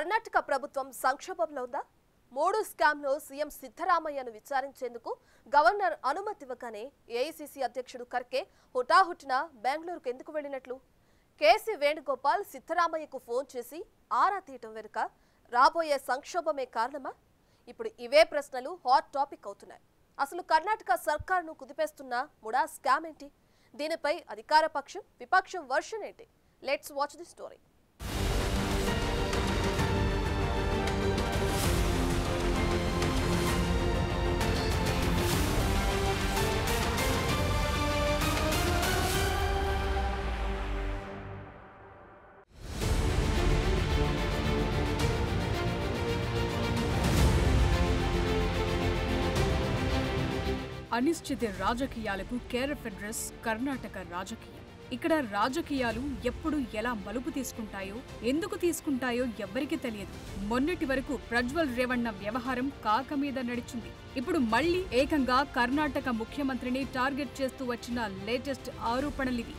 కర్ణాటక ప్రభుత్వం సంక్షోభంలో ఉందా? మూడు స్కామ్లో సీఎం సిద్ధరామయ్యను విచారించేందుకు గవర్నర్ అనుమతి ఇవ్వగానే ఏఐసీసీ అధ్యక్షుడు ఖర్గే హుటాహుటిన బెంగళూరుకు ఎందుకు వెళ్లినట్లు? కేసీ వేణుగోపాల్ సిద్ధరామయ్యకు ఫోన్ చేసి ఆరా తీయటం వెనుక రాబోయే సంక్షోభమే కారణమా? ఇప్పుడు ఇవే ప్రశ్నలు హాట్ టాపిక్ అవుతున్నాయి. అసలు కర్ణాటక సర్కారును కుదిపేస్తున్న ముడా స్కామ్ ఏంటి? దీనిపై అధికార పక్షం విపక్షం వర్షన్ ఏంటి? Let's watch the story. అనిశ్చిత రాజకీయాలకు కేర్ ఆఫ్ అడ్రస్ కర్ణాటక రాజకీయం. ఇక్కడ రాజకీయాలు ఎప్పుడు ఎలా మలుపు తీసుకుంటాయో ఎందుకు తీసుకుంటాయో ఎవ్వరికీ తెలియదు. మొన్నటి వరకు ప్రజ్వల్ రేవణ్ణ వ్యవహారం కాక మీద నడిచింది. ఇప్పుడు మళ్లీ ఏకంగా కర్ణాటక ముఖ్యమంత్రిని టార్గెట్ చేస్తూ వచ్చిన లేటెస్ట్ ఆరోపణలివి.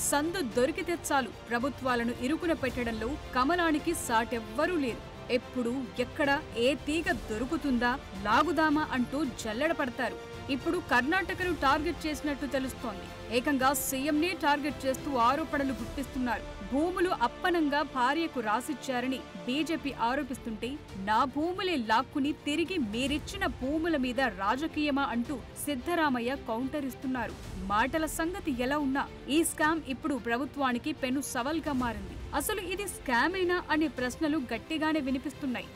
సందు దొరికితే చాలు ప్రభుత్వాలను ఇరుకున పెట్టడంలో కమలానికి సాటెవ్వరూ లేరు. ఎప్పుడు ఎక్కడ ఏ తీగ దొరుకుతుందా లాగుదామా అంటూ జల్లెడ పడతారు. ఇప్పుడు కర్ణాటకను టార్గెట్ చేసినట్టు తెలుస్తోంది. ఏకంగా సీఎంనే టార్గెట్ చేస్తూ ఆరోపణలు గుప్పిస్తున్నారు. భూములు అప్పనంగా భార్యకు రాసిచ్చారని బీజేపీ ఆరోపిస్తుంటే నా భూములే లాక్కుని తిరిగి మీరిచ్చిన భూముల మీద రాజకీయమా అంటూ సిద్ధరామయ్య కౌంటర్ ఇస్తున్నారు. మాటల సంగతి ఎలా ఉన్నా ఈ స్కామ్ ఇప్పుడు ప్రభుత్వానికి పెను సవాల్గా మారింది. అసలు ఇది స్కామేనా అనే ప్రశ్నలు గట్టిగానే వినిపిస్తున్నాయి.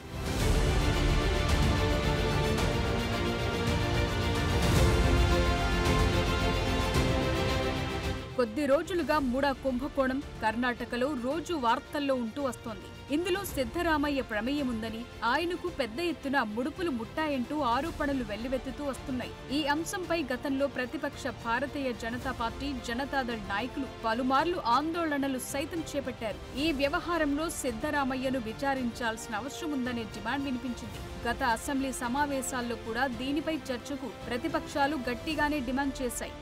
కొద్ది రోజులుగా ముడా కుంభకోణం కర్ణాటకలో రోజు వార్తల్లో ఉంటూ వస్తోంది. ఇందులో సిద్ధరామయ్య ప్రమేయం ఉందని, ఆయనకు పెద్ద ఎత్తున ముడుపులు ముట్టాయంటూ ఆరోపణలు వెల్లువెత్తుతూ వస్తున్నాయి. ఈ అంశంపై గతంలో ప్రతిపక్ష భారతీయ జనతా పార్టీ, జనతాదళ్ నాయకులు పలుమార్లు ఆందోళనలు సైతం చేపట్టారు. ఈ వ్యవహారంలో సిద్ధరామయ్యను విచారించాల్సిన అవసరం ఉందనే డిమాండ్ వినిపించింది. గత అసెంబ్లీ సమావేశాల్లో కూడా దీనిపై చర్చకు ప్రతిపక్షాలు గట్టిగానే డిమాండ్ చేశాయి.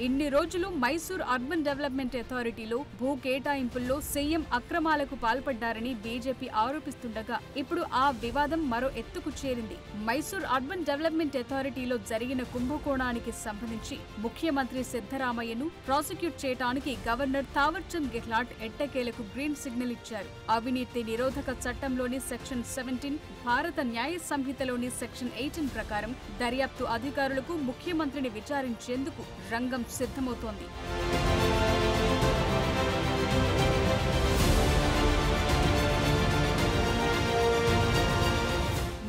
ఇన్ని రోజులు మైసూర్ అర్బన్ డెవలప్మెంట్ అథారిటీలో భూ కేటాయింపుల్లో సీఎం అక్రమాలకు పాల్పడ్డారని బీజేపీ ఆరోపిస్తుండగా ఇప్పుడు ఆ వివాదం మరో ఎత్తుకు చేరింది. మైసూర్ అర్బన్ డెవలప్మెంట్ అథారిటీలో జరిగిన కుంభకోణానికి సంబంధించి ముఖ్యమంత్రి సిద్ధరామయ్యను ప్రాసిక్యూట్ చేయడానికి గవర్నర్ తావర్చంద్ గెహ్లాట్ ఎట్టకేలకు గ్రీన్ సిగ్నల్ ఇచ్చారు. అవినీతి నిరోధక చట్టంలోని సెక్షన్ 17, భారత న్యాయ సంహితలోని సెక్షన్ 18 ప్రకారం దర్యాప్తు అధికారులకు ముఖ్యమంత్రిని విచారించేందుకు రంగం సిద్ధమవుతోంది.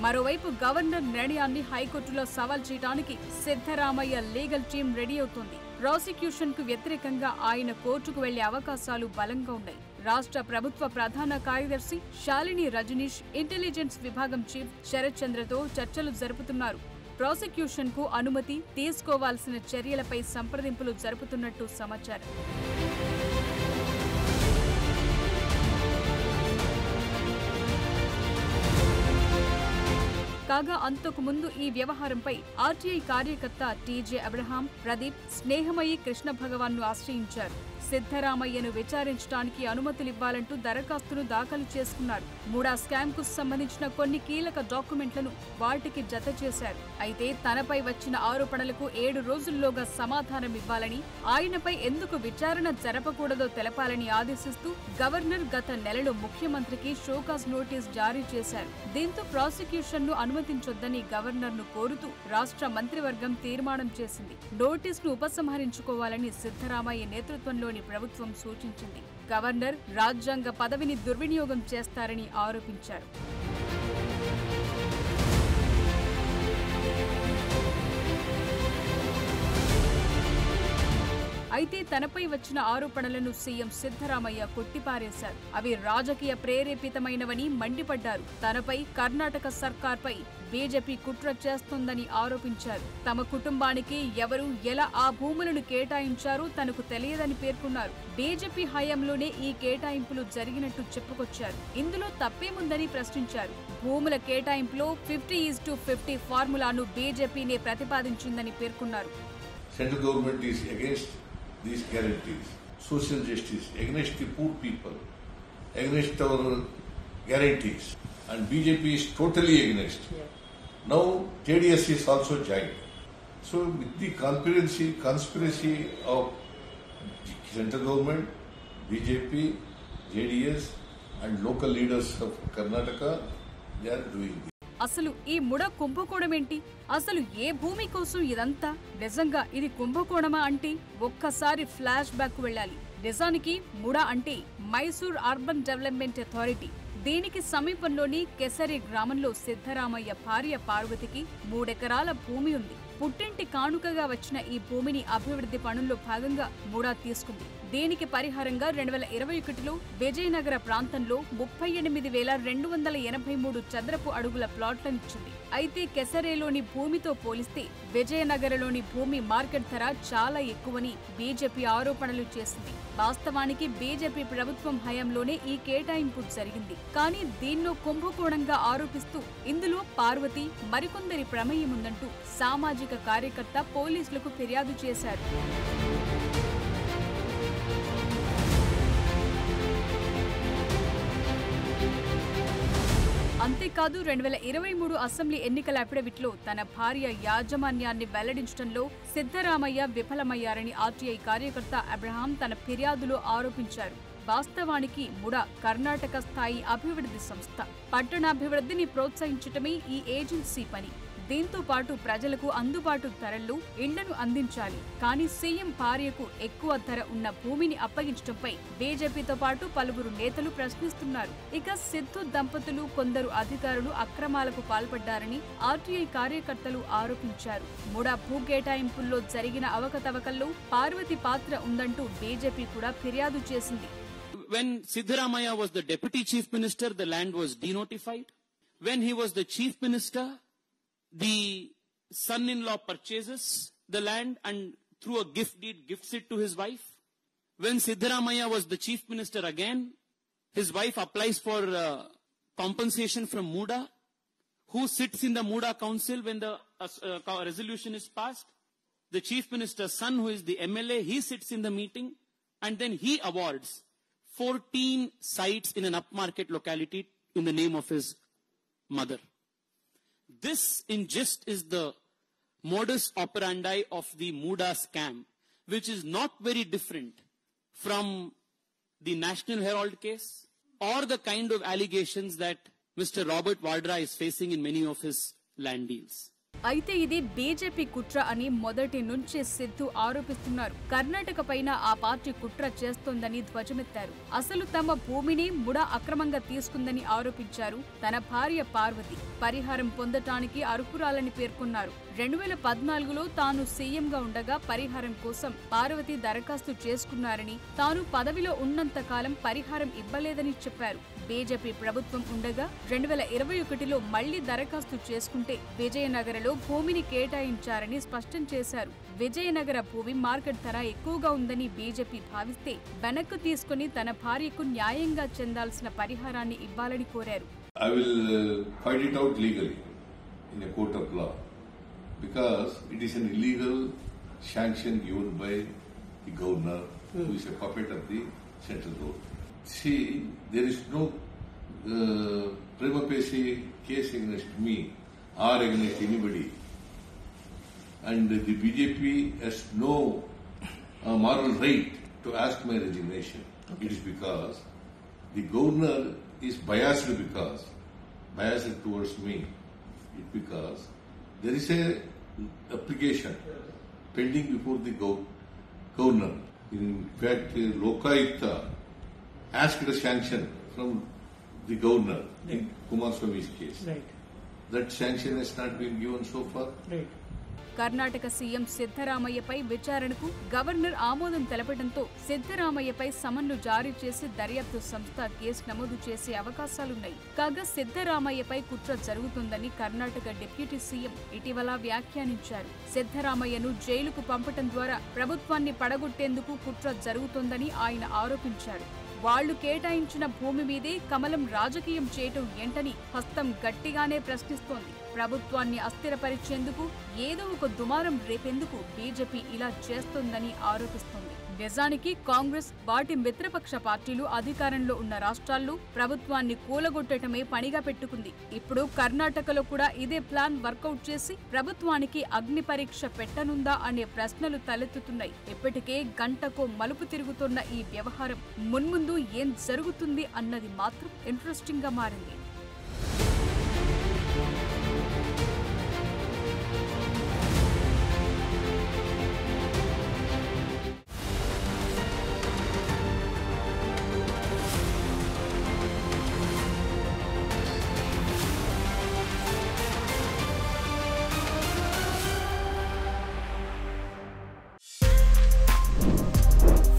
మరోవైపు గవర్నర్ నిర్ణయాన్ని హైకోర్టులో సవాల్ చేయడానికి సిద్ధరామయ్య లీగల్ టీం రెడీ అవుతోంది. ప్రాసిక్యూషన్ కు వ్యతిరేకంగా ఆయన కోర్టుకు వెళ్లే అవకాశాలు బలంగా ఉన్నాయి. రాష్ట్ర ప్రభుత్వ ప్రధాన కార్యదర్శి శాలిని రజనీష్ ఇంటెలిజెన్స్ విభాగం చీఫ్ శరత్ చంద్రతో చర్చలు జరుపుతున్నారు. ప్రాసిక్యూషన్ కు అనుమతి తీసుకోవాల్సిన చర్యలపై సంప్రదింపులు జరుపుతున్నట్టు సమాచారం. కాగా అంతకు ముందు ఈ వ్యవహారంపై ఆర్టీఐ కార్యకర్త టీజే అబ్రహాం, ప్రదీప్, స్నేహమయ్యి కృష్ణ భగవాన్ ను ఆశ్రయించారు. సిద్ధరామయ్యను విచారించడానికి అనుమతులివ్వాలంటూ దరఖాస్తును దాఖలు చేసుకున్నారు. ముడా స్కామ్ కు సంబంధించిన కొన్ని కీలక డాక్యుమెంట్లను వాటికి జత చేశారు. అయితే తనపై వచ్చిన ఆరోపణలకు 7 రోజుల్లోగా సమాధానం ఇవ్వాలని, ఆయనపై ఎందుకు విచారణ జరపకూడదో తెలపాలని ఆదేశిస్తూ గవర్నర్ గత నెలలో ముఖ్యమంత్రికి షోకాజ్ నోటీస్ జారీ చేశారు. దీంతో ప్రాసిక్యూషన్ ను అనుమతించొద్దని గవర్నర్ ను కోరుతూ రాష్ట్ర మంత్రివర్గం తీర్మానం చేసింది. నోటీసును ఉపసంహరించుకోవాలని సిద్ధరామయ్య నేతృత్వంలోని ప్రభుత్వం సూచించింది. గవర్నర్ రాజ్యాంగ పదవిని దుర్వినియోగం చేస్తారని ఆరోపించారు. అయితే తనపై వచ్చిన ఆరోపణలను సీఎం సిద్ధరామయ్య కొట్టిపారేశారు. అవి రాజకీయ ప్రేరేపితమైనవని మండిపడ్డారు. తనపై, కర్ణాటక సర్కార్పై బీజేపీ కుట్ర చేస్తోందని ఆరోపించారు. తమ కుటుంబానికి ఎవరు ఎలా ఆ భూములను కేటాయించారో తనకు తెలియదని పేర్కొన్నారు. బీజేపీ హయాంలోనే ఈ కేటాయింపులు జరిగినట్టు చెప్పుకొచ్చారు. ఇందులో తప్పేముందని ప్రశ్నించారు. భూముల కేటాయింపులో 50:50 ఫార్ములాను బీజేపీనే ప్రతిపాదించిందని పేర్కొన్నారు. Central government is against these guarantees. Social justice, against the poor people, against our guarantees. And BJP is totally against. Now JDS is also joined. So with the conspiracy of central government, BJP, JDS and local leaders of Karnataka, they are doing this. అసలు ఈ MUDA కుంభకోణమేంటి? అసలు ఏ భూమి కోసం ఇదంతా? నిజంగా ఇది కుంభకోణమా అంటే ఒక్కసారి ఫ్లాష్ బ్యాక్ వెళ్ళాలి. నిజానికి ముడ అంటే మైసూర్ అర్బన్ డెవలప్మెంట్ అథారిటీ. దీనికి సమీపంలోని కెసరి గ్రామంలో సిద్ధరామయ్య భార్య పార్వతికి 3 ఎకరాల భూమి ఉంది. పుట్టింటి కానుకగా వచ్చిన ఈ భూమిని అభివృద్ధి పనుల్లో భాగంగా ముడా తీసుకుంది. దీనికి పరిహారంగా 2021లో విజయనగర ప్రాంతంలో 38,283 చదరపు అడుగుల ప్లాట్లనిచ్చింది. అయితే కెసరేలోని భూమితో పోలిస్తే విజయనగరలోని భూమి మార్కెట్ ధర చాలా ఎక్కువని బీజేపీ ఆరోపణలు చేసింది. వాస్తవానికి బీజేపీ ప్రభుత్వం హయాంలోనే ఈ కేటాయింపు జరిగింది. కానీ దీన్నో కుంభకోణంగా ఆరోపిస్తూ ఇందులో పార్వతి, మరికొందరి ప్రమేయముందంటూ సామాజిక కార్యకర్త పోలీసులకు ఫిర్యాదు చేశారు. అంతేకాదు 2023 అసెంబ్లీ ఎన్నికల అఫిడవిట్లో తన భార్య యాజమాన్యాన్ని వెల్లడించడంలో సిద్ధరామయ్య విఫలమయ్యారని ఆర్టీఐ కార్యకర్త అబ్రహాం తన ఫిర్యాదులో ఆరోపించారు. వాస్తవానికి ముడా కర్ణాటక స్థాయి అభివృద్ధి సంస్థ. పట్టణాభివృద్ధిని ప్రోత్సహించటమే ఈ ఏజెన్సీ పని. దీంతో పాటు ప్రజలకు అందుబాటు ధరల్లో ఇళ్లను అందించాలి. కానీ సీఎం భార్యకు ఎక్కువ ధర ఉన్న భూమిని అప్పగించడంపై బీజేపీతో పాటు పలువురు నేతలు ప్రశ్నిస్తున్నారు. ఇక సిద్ధు దంపతులు, కొందరు అధికారులు అక్రమాలకు పాల్పడ్డారని ఆర్టీఐ కార్యకర్తలు ఆరోపించారు. ముడా భూ కేటాయింపుల్లో జరిగిన అవకతవకల్లో పార్వతి పాత్ర ఉందంటూ బీజేపీ కూడా ఫిర్యాదు చేసింది. When Siddaramaiah was the deputy chief minister, the land was denotified. When he was the chief minister, the son-in-law purchases the land and through a gift deed gifts it to his wife. When Siddaramaiah was the chief minister again, his wife applies for compensation from Muda, who sits in the Muda council when the resolution is passed. The chief minister's son, who is the MLA, he sits in the meeting and then he awards 14 sites in an upmarket locality in the name of his mother. This in gist is the modus operandi of the Muda scam, which is not very different from the National Herald case or the kind of allegations that Mr. Robert Vadra is facing in many of his land deals. అయితే ఇది BJP కుట్ర అని మొదటి నుంచే సిద్ధు ఆరోపిస్తున్నారు. కర్ణాటక పైన ఆ party కుట్ర చేస్తోందని ధ్వజమెత్తారు. అసలు తమ భూమిని ముడా అక్రమంగా తీసుకుందని ఆరోపించారు. తన భార్య పార్వతి పరిహారం పొందటానికి అర్హురాలని పేర్కొన్నారు. 2014లో తాను సీఎంగా ఉండగా పరిహారం కోసం పార్వతి దరఖాస్తు చేసుకున్నారని, తాను పదవిలో ఉన్నంత కాలం పరిహారం ఇవ్వలేదని చెప్పారు. బీజేపీ ప్రభుత్వం ఉండగా 2021లో మళ్లీ దరఖాస్తు చేసుకుంటే విజయనగరలో భూమిని కేటాయించారని స్పష్టం చేశారు. విజయనగర భూమి మార్కెట్ ధర ఎక్కువగా ఉందని బీజేపీ భావిస్తే వెనక్కు తీసుకుని తన భార్యకు న్యాయంగా చెందాల్సిన పరిహారాన్ని ఇవ్వాలని కోరారు. I will fight it out legally in a court of law because it is an illegal sanction given by the governor who is a puppet of the central government. See, there is no prima facie case against me or against anybody, and the BJP has no moral right to ask my resignation. Okay. It is because the governor is biased towards me. It's because there is a application pending before the governor. In fact, Lokayukta asked a sanction from the governor in Kumaraswamy's case. Right. That sanction has not been given so far. Right. Karnataka CM సిద్ధరామయ్యపై విచారణకు governor ఆమోదం తెలపడంతో సిద్ధరామయ్యపై సమన్లు జారీ చేసి దర్యాప్తు సంస్థ case నమోదు చేసే అవకాశాలున్నాయి. కాగా సిద్ధరామయ్యపై కుట్ర జరుగుతుందని కర్ణాటక డిప్యూటీ సీఎం ఇటీవల వ్యాఖ్యానించారు. సిద్ధరామయ్యను జైలుకు పంపటం ద్వారా ప్రభుత్వాన్ని పడగొట్టేందుకు కుట్ర జరుగుతోందని ఆయన ఆరోపించారు. వాళ్లు కేటాయించిన భూమి మీదే కమలం రాజకీయం చేయటం ఏంటని హస్తం గట్టిగానే ప్రశ్నిస్తోంది. ప్రభుత్వాన్ని అస్థిరపరిచేందుకు ఏదో ఒక దుమారం రేపేందుకు బీజేపీ ఇలా చేస్తోందని ఆరోపిస్తోంది. నిజానికి కాంగ్రెస్ వాటి మిత్రపక్ష పార్టీలు అధికారంలో ఉన్న రాష్ట్రాల్లో ప్రభుత్వాన్ని కూలగొట్టడమే పనిగా పెట్టుకుంది. ఇప్పుడు కర్ణాటకలో కూడా ఇదే ప్లాన్ వర్కౌట్ చేసి ప్రభుత్వానికి అగ్ని పరీక్ష పెట్టనుందా అనే ప్రశ్నలు తలెత్తుతున్నాయి. ఇప్పటికే గంటకో మలుపు తిరుగుతున్న ఈ వ్యవహారం మున్ముందు ఏం జరుగుతుంది అన్నది మాత్రం ఇంట్రెస్టింగ్ గా మారింది.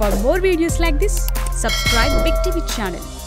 For more videos like this, subscribe Big TV channel.